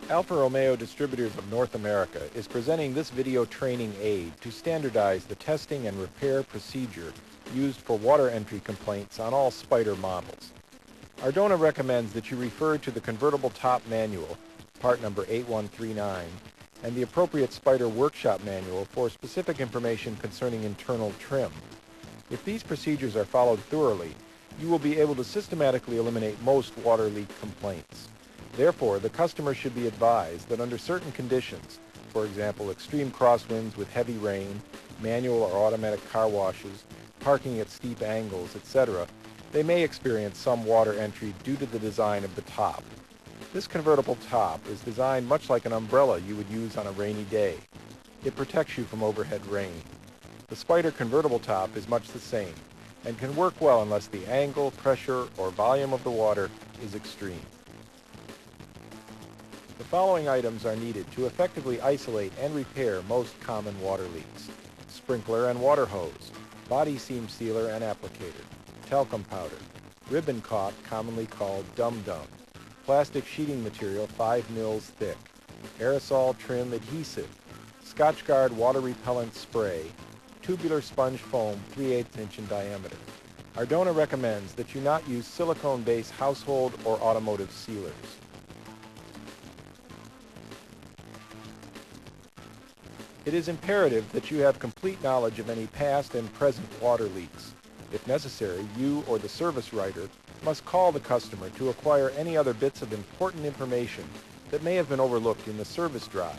Alfa Romeo Distributors of North America is presenting this video training aid to standardize the testing and repair procedure used for water entry complaints on all Spider models. ARDONA recommends that you refer to the convertible top manual, part number 8139, and the appropriate Spider workshop manual for specific information concerning internal trim. If these procedures are followed thoroughly, you will be able to systematically eliminate most water leak complaints. Therefore, the customer should be advised that under certain conditions, for example, extreme crosswinds with heavy rain, manual or automatic car washes, parking at steep angles, etc., they may experience some water entry due to the design of the top. This convertible top is designed much like an umbrella you would use on a rainy day. It protects you from overhead rain. The Spider convertible top is much the same and can work well unless the angle, pressure, or volume of the water is extreme. The following items are needed to effectively isolate and repair most common water leaks: sprinkler and water hose, body seam sealer and applicator, talcum powder, ribbon caulk commonly called dum-dum, plastic sheeting material 5 mils thick, aerosol trim adhesive, Scotchgard water repellent spray, tubular sponge foam 3/8 inch in diameter. ARDONA recommends that you not use silicone-based household or automotive sealers. It is imperative that you have complete knowledge of any past and present water leaks. If necessary, you or the service writer must call the customer to acquire any other bits of important information that may have been overlooked in the service drive.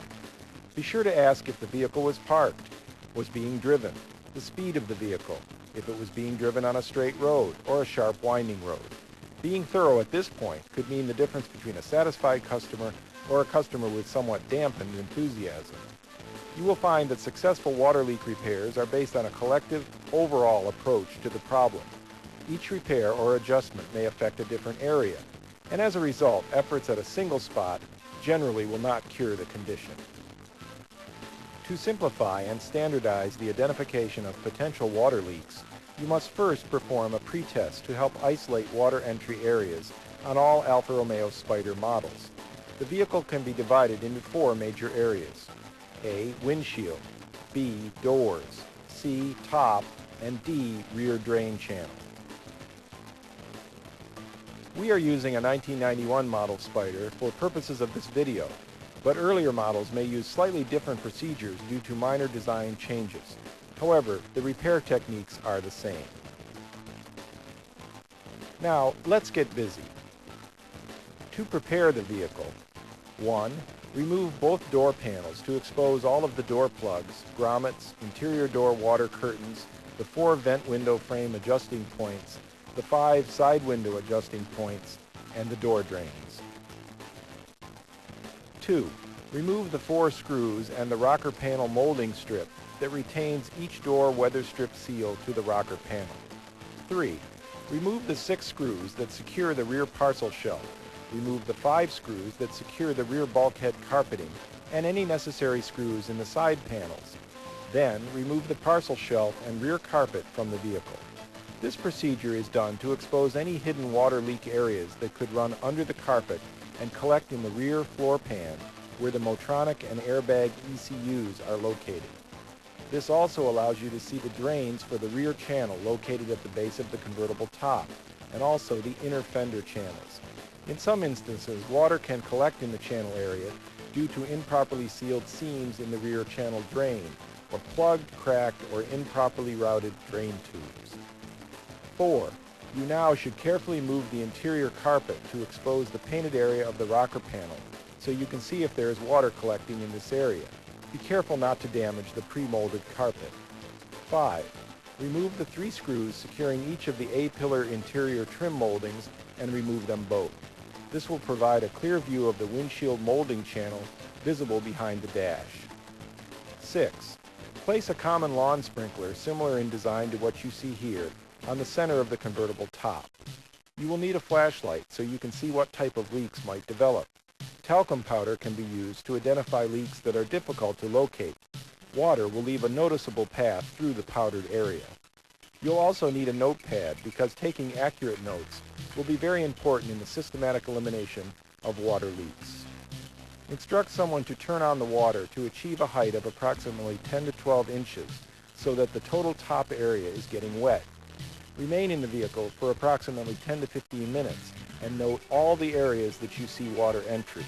Be sure to ask if the vehicle was parked, was being driven, the speed of the vehicle, if it was being driven on a straight road or a sharp winding road. Being thorough at this point could mean the difference between a satisfied customer or a customer with somewhat dampened enthusiasm. You will find that successful water leak repairs are based on a collective, overall approach to the problem. Each repair or adjustment may affect a different area, and as a result, efforts at a single spot generally will not cure the condition. To simplify and standardize the identification of potential water leaks, you must first perform a pretest to help isolate water entry areas on all Alfa Romeo Spider models. The vehicle can be divided into 4 major areas: A. Windshield, B. Doors, C. Top, and D. Rear drain channel. We are using a 1991 model Spider for purposes of this video, but earlier models may use slightly different procedures due to minor design changes. However, the repair techniques are the same. Now, let's get busy. To prepare the vehicle, 1. Remove both door panels to expose all of the door plugs, grommets, interior door water curtains, the 4 vent window frame adjusting points, the 5 side window adjusting points, and the door drains. 2. Remove the 4 screws and the rocker panel molding strip that retains each door weather strip seal to the rocker panel. 3. Remove the 6 screws that secure the rear parcel shelf. Remove the 5 screws that secure the rear bulkhead carpeting and any necessary screws in the side panels. Then, remove the parcel shelf and rear carpet from the vehicle. This procedure is done to expose any hidden water leak areas that could run under the carpet and collect in the rear floor pan where the Motronic and airbag ECUs are located. This also allows you to see the drains for the rear channel located at the base of the convertible top, and also the inner fender channels. In some instances, water can collect in the channel area due to improperly sealed seams in the rear channel drain, or plugged, cracked, or improperly routed drain tubes. 4. You now should carefully move the interior carpet to expose the painted area of the rocker panel so you can see if there is water collecting in this area. Be careful not to damage the pre-molded carpet. 5. Remove the 3 screws securing each of the A-pillar interior trim moldings and remove them both. This will provide a clear view of the windshield molding channel visible behind the dash. 6. Place a common lawn sprinkler similar in design to what you see here on the center of the convertible top. You will need a flashlight so you can see what type of leaks might develop. Talcum powder can be used to identify leaks that are difficult to locate. Water will leave a noticeable path through the powdered area. You'll also need a notepad because taking accurate notes will be very important in the systematic elimination of water leaks. Instruct someone to turn on the water to achieve a height of approximately 10 to 12 inches so that the total top area is getting wet. Remain in the vehicle for approximately 10 to 15 minutes and note all the areas that you see water entry.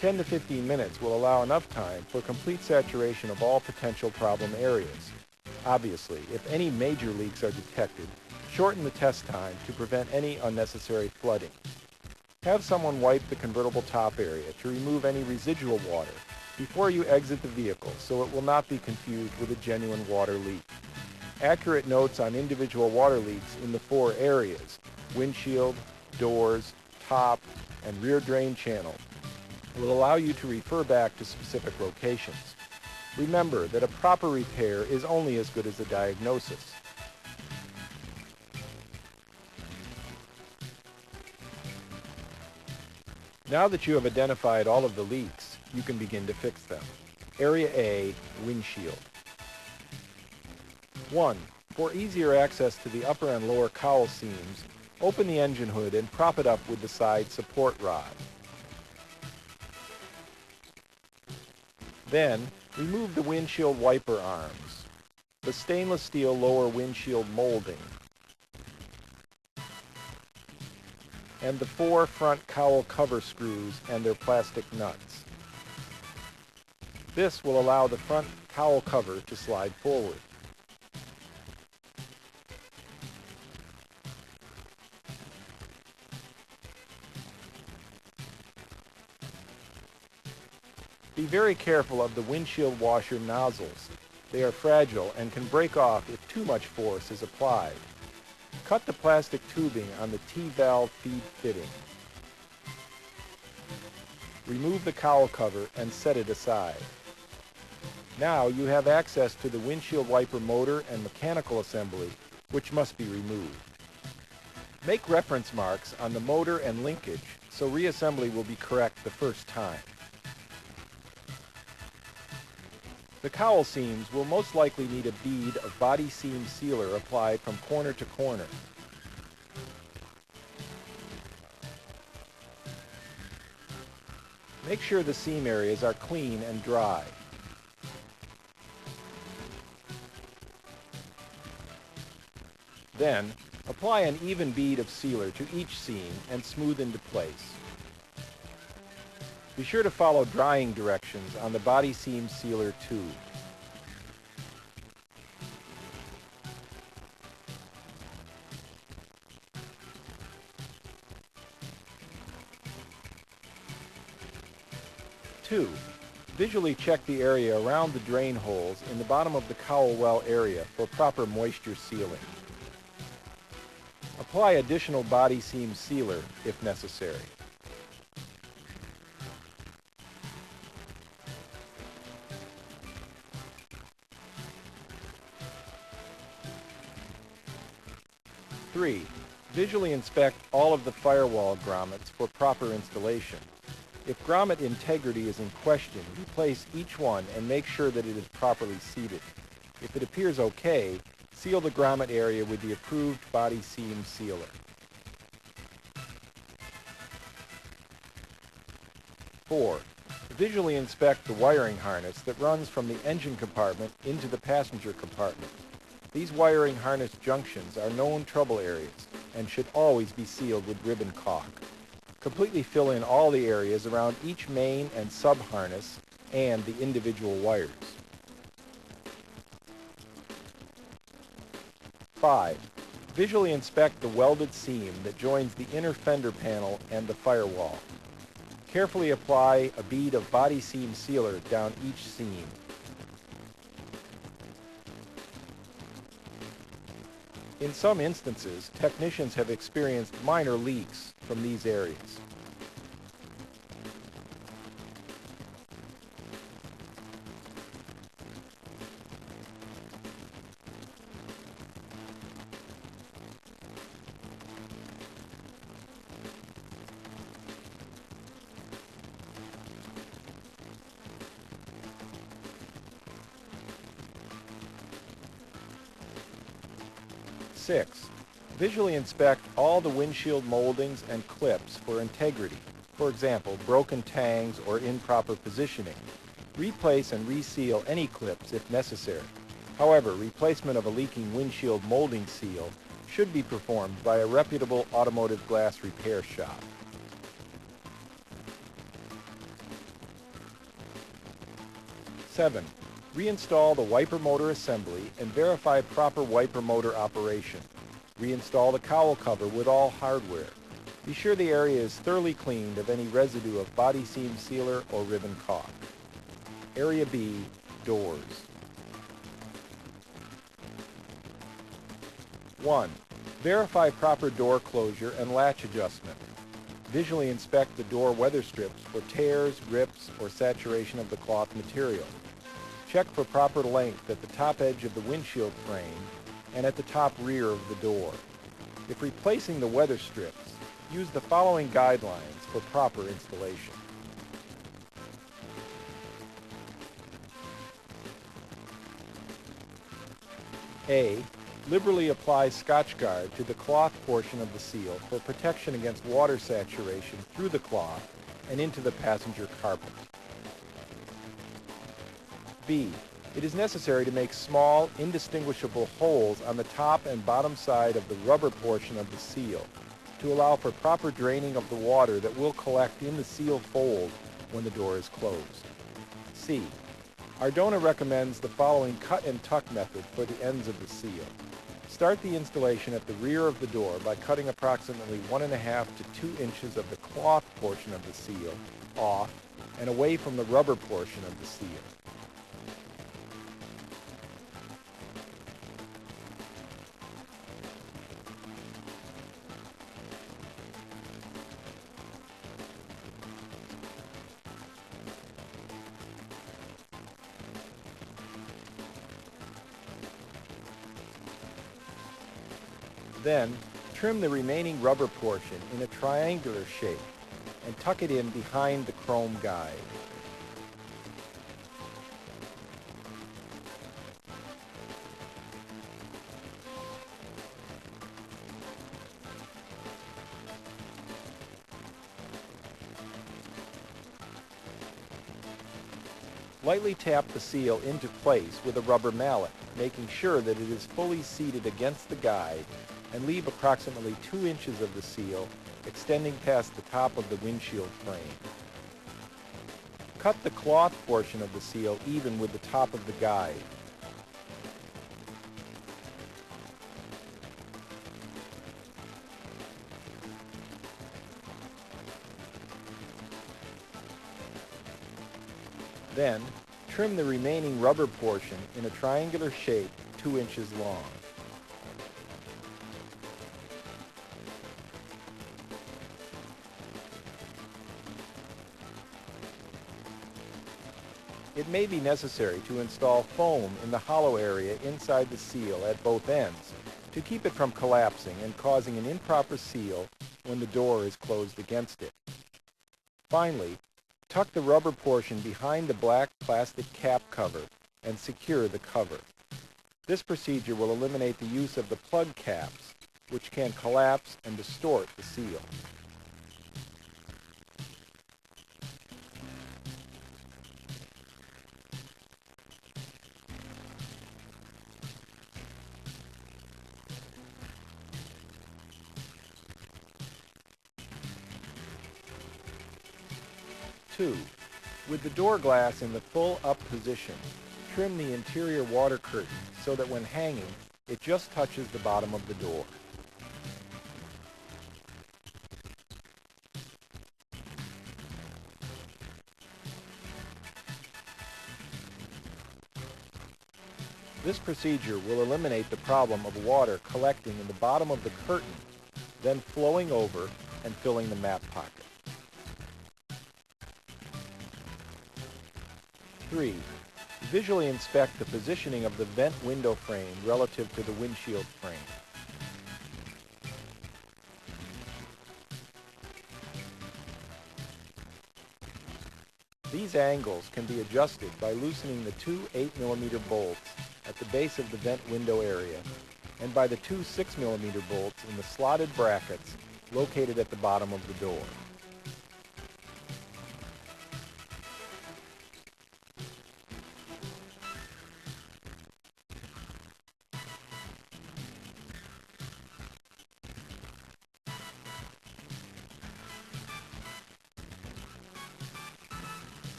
10 to 15 minutes will allow enough time for complete saturation of all potential problem areas. Obviously, if any major leaks are detected, shorten the test time to prevent any unnecessary flooding. Have someone wipe the convertible top area to remove any residual water before you exit the vehicle so it will not be confused with a genuine water leak. Accurate notes on individual water leaks in the 4 areas, windshield, doors, top, and rear drain channel, will allow you to refer back to specific locations. Remember that a proper repair is only as good as a diagnosis. Now that you have identified all of the leaks, you can begin to fix them. Area A, windshield. 1. For easier access to the upper and lower cowl seams, open the engine hood and prop it up with the side support rod. Then, remove the windshield wiper arms, the stainless steel lower windshield molding, and the 4 front cowl cover screws and their plastic nuts. This will allow the front cowl cover to slide forward. Be very careful of the windshield washer nozzles. They are fragile and can break off if too much force is applied. Cut the plastic tubing on the T-valve feed fitting. Remove the cowl cover and set it aside. Now you have access to the windshield wiper motor and mechanical assembly, which must be removed. Make reference marks on the motor and linkage so reassembly will be correct the first time. The cowl seams will most likely need a bead of body seam sealer applied from corner to corner. Make sure the seam areas are clean and dry. Then, apply an even bead of sealer to each seam and smooth into place. Be sure to follow drying directions on the body seam sealer tube. Two, visually check the area around the drain holes in the bottom of the cowl well area for proper moisture sealing. Apply additional body seam sealer if necessary. Three, visually inspect all of the firewall grommets for proper installation. If grommet integrity is in question, replace each one and make sure that it is properly seated. If it appears okay, seal the grommet area with the approved body seam sealer. 4. Visually inspect the wiring harness that runs from the engine compartment into the passenger compartment. These wiring harness junctions are known trouble areas and should always be sealed with ribbon caulk. Completely fill in all the areas around each main and sub-harness and the individual wires. 5. Visually inspect the welded seam that joins the inner fender panel and the firewall. Carefully apply a bead of body seam sealer down each seam. In some instances, technicians have experienced minor leaks from these areas. Six, visually inspect all the windshield moldings and clips for integrity. for example, broken tangs or improper positioning. Replace and reseal any clips if necessary. However, replacement of a leaking windshield molding seal should be performed by a reputable automotive glass repair shop. Seven, reinstall the wiper motor assembly and verify proper wiper motor operation. Reinstall the cowl cover with all hardware. Be sure the area is thoroughly cleaned of any residue of body seam sealer or ribbon caulk. Area B, doors. 1. Verify proper door closure and latch adjustment. Visually inspect the door weather strips for tears, rips, or saturation of the cloth material. Check for proper length at the top edge of the windshield frame and at the top rear of the door. If replacing the weather strips, use the following guidelines for proper installation. A. Liberally apply Scotch Guard to the cloth portion of the seal for protection against water saturation through the cloth and into the passenger carpet. B. It is necessary to make small, indistinguishable holes on the top and bottom side of the rubber portion of the seal to allow for proper draining of the water that will collect in the seal fold when the door is closed. C. ARDONA recommends the following cut and tuck method for the ends of the seal. Start the installation at the rear of the door by cutting approximately 1.5 to 2 inches of the cloth portion of the seal off and away from the rubber portion of the seal. Then, trim the remaining rubber portion in a triangular shape and tuck it in behind the chrome guide. Lightly tap the seal into place with a rubber mallet, making sure that it is fully seated against the guide, and leave approximately 2 inches of the seal extending past the top of the windshield frame. Cut the cloth portion of the seal even with the top of the guide. Then, trim the remaining rubber portion in a triangular shape 2 inches long. It may be necessary to install foam in the hollow area inside the seal at both ends to keep it from collapsing and causing an improper seal when the door is closed against it. Finally, tuck the rubber portion behind the black plastic cap cover and secure the cover. This procedure will eliminate the use of the plug caps, which can collapse and distort the seal. With the door glass in the full up position, trim the interior water curtain so that when hanging, it just touches the bottom of the door. This procedure will eliminate the problem of water collecting in the bottom of the curtain, then flowing over and filling the map pocket. 3. Visually inspect the positioning of the vent window frame relative to the windshield frame. These angles can be adjusted by loosening the two 8mm bolts at the base of the vent window area and by the two 6mm bolts in the slotted brackets located at the bottom of the door.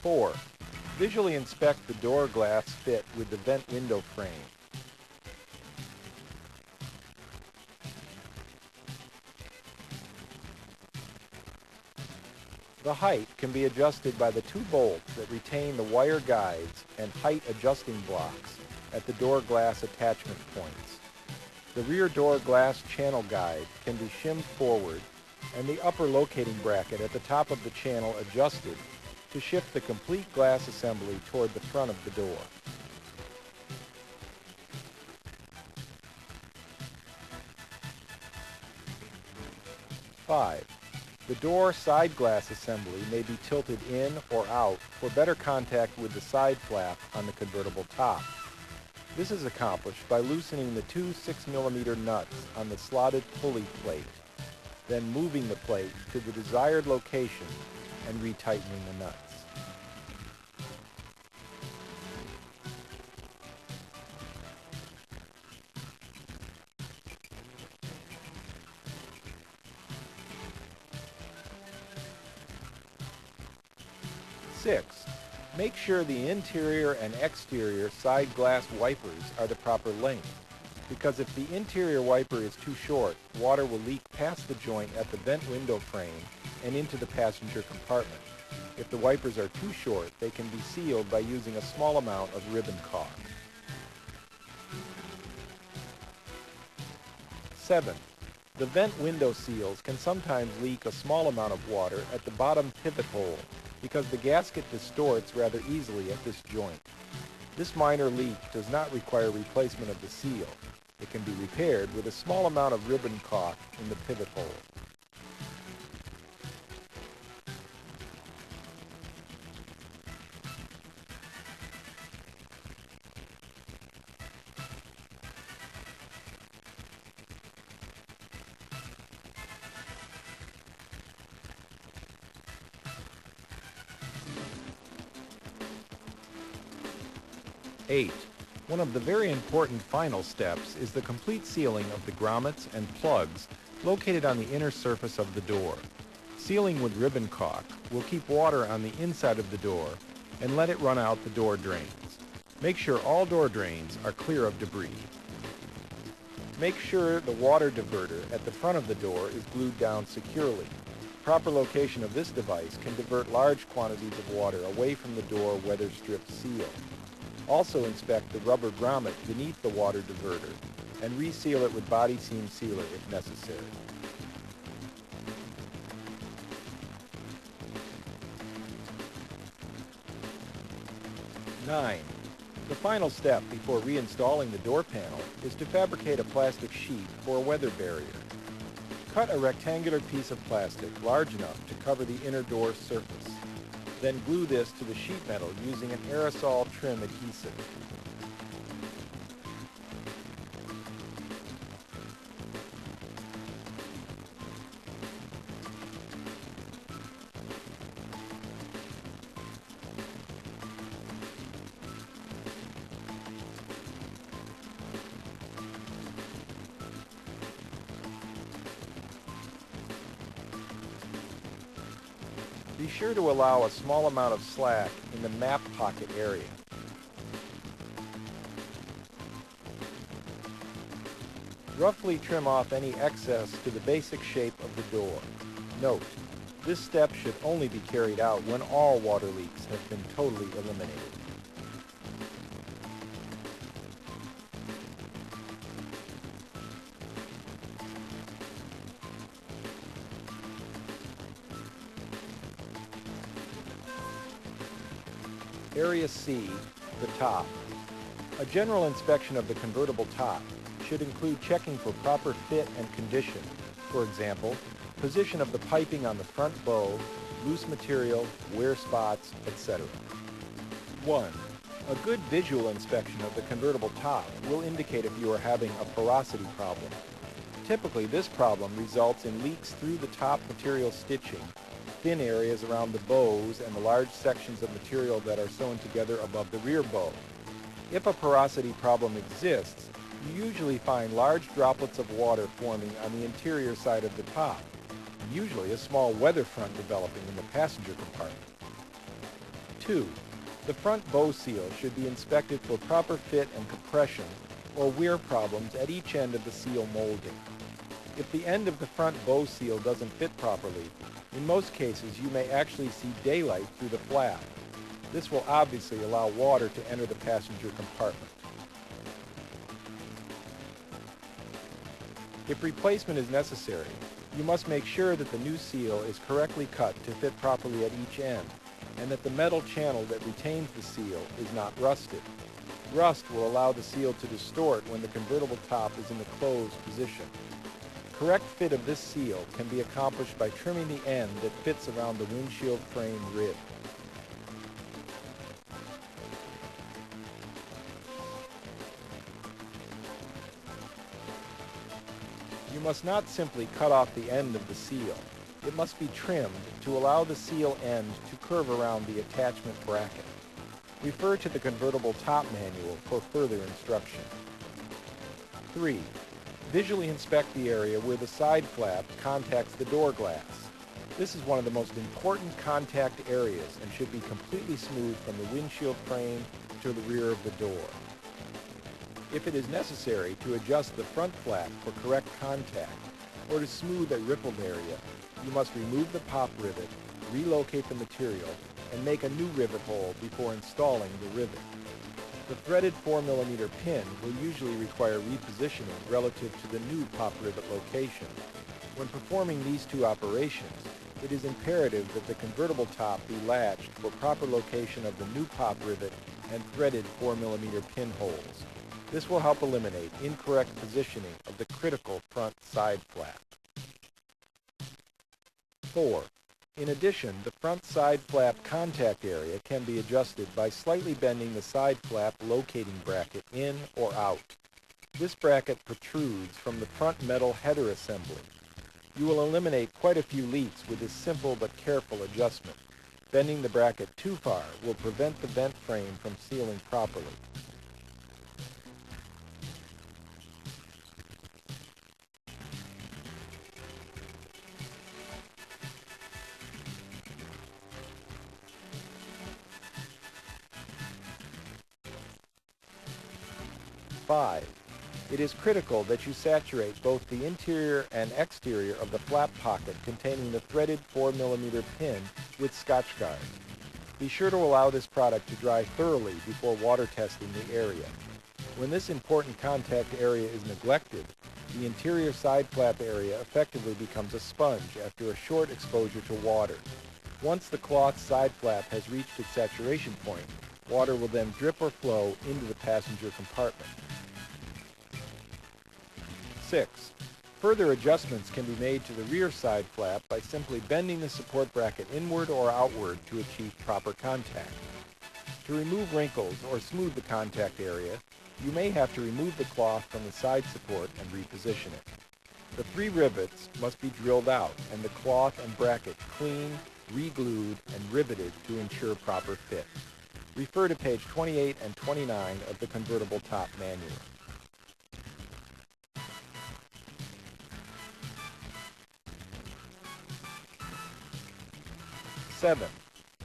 4. Visually inspect the door glass fit with the vent window frame. The height can be adjusted by the 2 bolts that retain the wire guides and height adjusting blocks at the door glass attachment points. The rear door glass channel guide can be shimmed forward and the upper locating bracket at the top of the channel adjusted to shift the complete glass assembly toward the front of the door. Five. The door side glass assembly may be tilted in or out for better contact with the side flap on the convertible top. This is accomplished by loosening the 2 6mm nuts on the slotted pulley plate, then moving the plate to the desired location and retightening the nuts. Six, make sure the interior and exterior side glass wipers are the proper length, because if the interior wiper is too short, water will leak past the joint at the vent window frame and into the passenger compartment. If the wipers are too short, they can be sealed by using a small amount of ribbon caulk. 7. The vent window seals can sometimes leak a small amount of water at the bottom pivot hole because the gasket distorts rather easily at this joint. This minor leak does not require replacement of the seal. It can be repaired with a small amount of ribbon caulk in the pivot hole. Eight. One of the very important final steps is the complete sealing of the grommets and plugs located on the inner surface of the door. Sealing with ribbon caulk will keep water on the inside of the door and let it run out the door drains. Make sure all door drains are clear of debris. Make sure the water diverter at the front of the door is glued down securely. Proper location of this device can divert large quantities of water away from the door weather strip seal. Also inspect the rubber grommet beneath the water diverter and reseal it with body seam sealer if necessary. Nine. The final step before reinstalling the door panel is to fabricate a plastic sheet for a weather barrier. Cut a rectangular piece of plastic large enough to cover the inner door surface. Then glue this to the sheet metal using an aerosol trim adhesive. Be sure to allow a small amount of slack in the map pocket area. Roughly trim off any excess to the basic shape of the door. Note, this step should only be carried out when all water leaks have been totally eliminated. Area C, the top. A general inspection of the convertible top should include checking for proper fit and condition. For example, position of the piping on the front bow, loose material, wear spots, etc. 1. A good visual inspection of the convertible top will indicate if you are having a porosity problem. Typically, this problem results in leaks through the top material stitching, thin areas around the bows, and the large sections of material that are sewn together above the rear bow. If a porosity problem exists, you usually find large droplets of water forming on the interior side of the top, and usually a small weather front developing in the passenger compartment. 2. The front bow seal should be inspected for proper fit and compression or wear problems at each end of the seal molding. If the end of the front bow seal doesn't fit properly, in most cases you may actually see daylight through the flap. This will obviously allow water to enter the passenger compartment. If replacement is necessary, you must make sure that the new seal is correctly cut to fit properly at each end, and that the metal channel that retains the seal is not rusted. Rust will allow the seal to distort when the convertible top is in the closed position. Correct fit of this seal can be accomplished by trimming the end that fits around the windshield frame rib. You must not simply cut off the end of the seal. It must be trimmed to allow the seal end to curve around the attachment bracket. Refer to the convertible top manual for further instruction. 3. Visually inspect the area where the side flap contacts the door glass. This is one of the most important contact areas and should be completely smooth from the windshield frame to the rear of the door. If it is necessary to adjust the front flap for correct contact or to smooth a rippled area, you must remove the pop rivet, relocate the material, and make a new rivet hole before installing the rivet. The threaded 4mm pin will usually require repositioning relative to the new pop rivet location. When performing these two operations, it is imperative that the convertible top be latched for proper location of the new pop rivet and threaded 4mm pin holes. This will help eliminate incorrect positioning of the critical front side flap. 4. In addition, the front side flap contact area can be adjusted by slightly bending the side flap locating bracket in or out. This bracket protrudes from the front metal header assembly. You will eliminate quite a few leaks with this simple but careful adjustment. Bending the bracket too far will prevent the vent frame from sealing properly. Five. It is critical that you saturate both the interior and exterior of the flap pocket containing the threaded 4mm pin with Scotchgard. Be sure to allow this product to dry thoroughly before water testing the area. When this important contact area is neglected, the interior side flap area effectively becomes a sponge after a short exposure to water. Once the cloth side flap has reached its saturation point, water will then drip or flow into the passenger compartment. 6. Further adjustments can be made to the rear side flap by simply bending the support bracket inward or outward to achieve proper contact. To remove wrinkles or smooth the contact area, you may have to remove the cloth from the side support and reposition it. The 3 rivets must be drilled out and the cloth and bracket cleaned, re-glued, and riveted to ensure proper fit. Refer to page 28 and 29 of the convertible top manual. 7.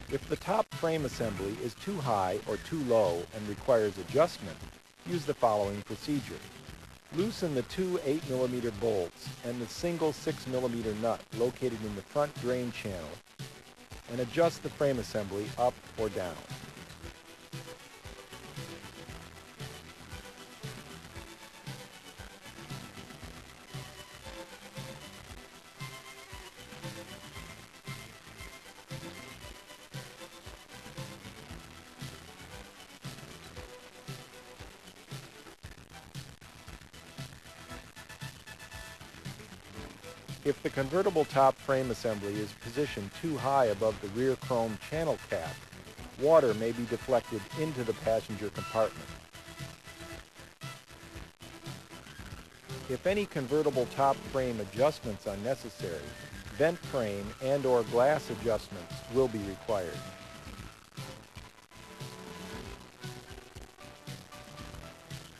If the top frame assembly is too high or too low and requires adjustment, use the following procedure. Loosen the 2 8mm bolts and the single 6mm nut located in the front drain channel and adjust the frame assembly up or down. If the convertible top frame assembly is positioned too high above the rear chrome channel cap, water may be deflected into the passenger compartment. If any convertible top frame adjustments are necessary, vent frame and/or glass adjustments will be required.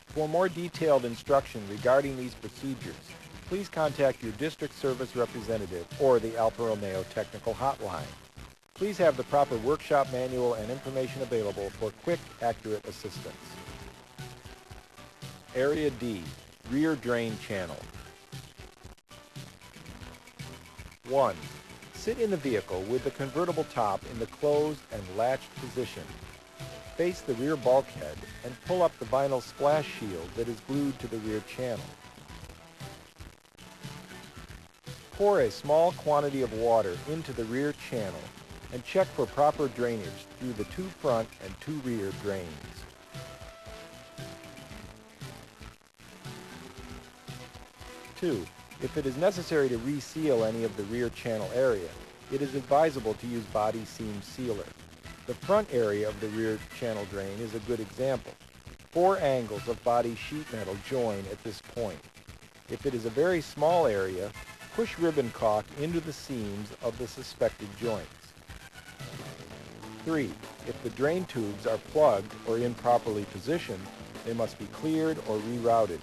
For more detailed instruction regarding these procedures, please contact your district service representative or the Alfa Romeo technical hotline. Please have the proper workshop manual and information available for quick, accurate assistance. Area D, rear drain channel. 1. Sit in the vehicle with the convertible top in the closed and latched position. Face the rear bulkhead and pull up the vinyl splash shield that is glued to the rear channel. Pour a small quantity of water into the rear channel and check for proper drainage through the 2 front and 2 rear drains. 2. If it is necessary to reseal any of the rear channel area, it is advisable to use body seam sealer. The front area of the rear channel drain is a good example. 4 angles of body sheet metal join at this point. If it is a very small area, push ribbon caulk into the seams of the suspected joints. 3. If the drain tubes are plugged or improperly positioned, they must be cleared or rerouted.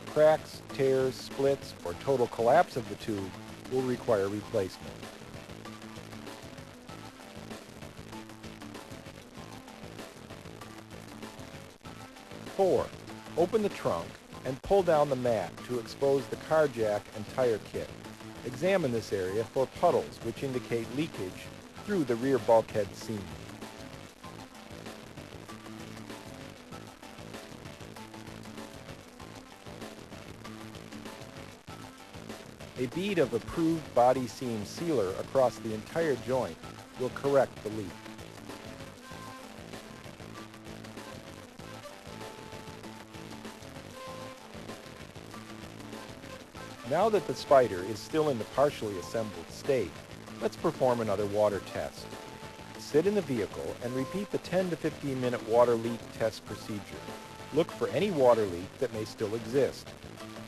Cracks, tears, splits, or total collapse of the tube will require replacement. 4. Open the trunk and pull down the mat to expose the car jack and tire kit. Examine this area for puddles which indicate leakage through the rear bulkhead seam. A bead of approved body seam sealer across the entire joint will correct the leak. Now that the Spider is still in the partially assembled state, let's perform another water test. Sit in the vehicle and repeat the 10 to 15 minute water leak test procedure. Look for any water leak that may still exist.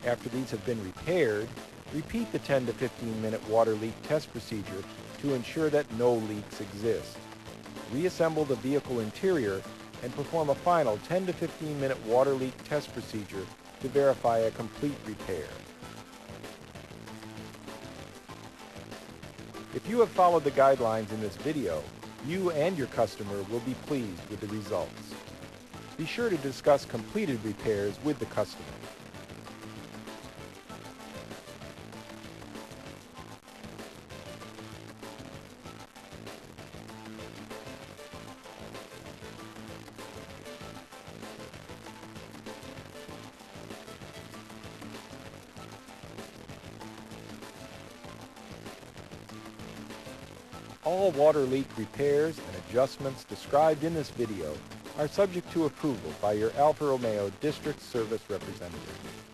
After these have been repaired, repeat the 10 to 15 minute water leak test procedure to ensure that no leaks exist. Reassemble the vehicle interior and perform a final 10 to 15 minute water leak test procedure to verify a complete repair. If you have followed the guidelines in this video, you and your customer will be pleased with the results. Be sure to discuss completed repairs with the customer. All water leak repairs and adjustments described in this video are subject to approval by your Alfa Romeo District Service Representative.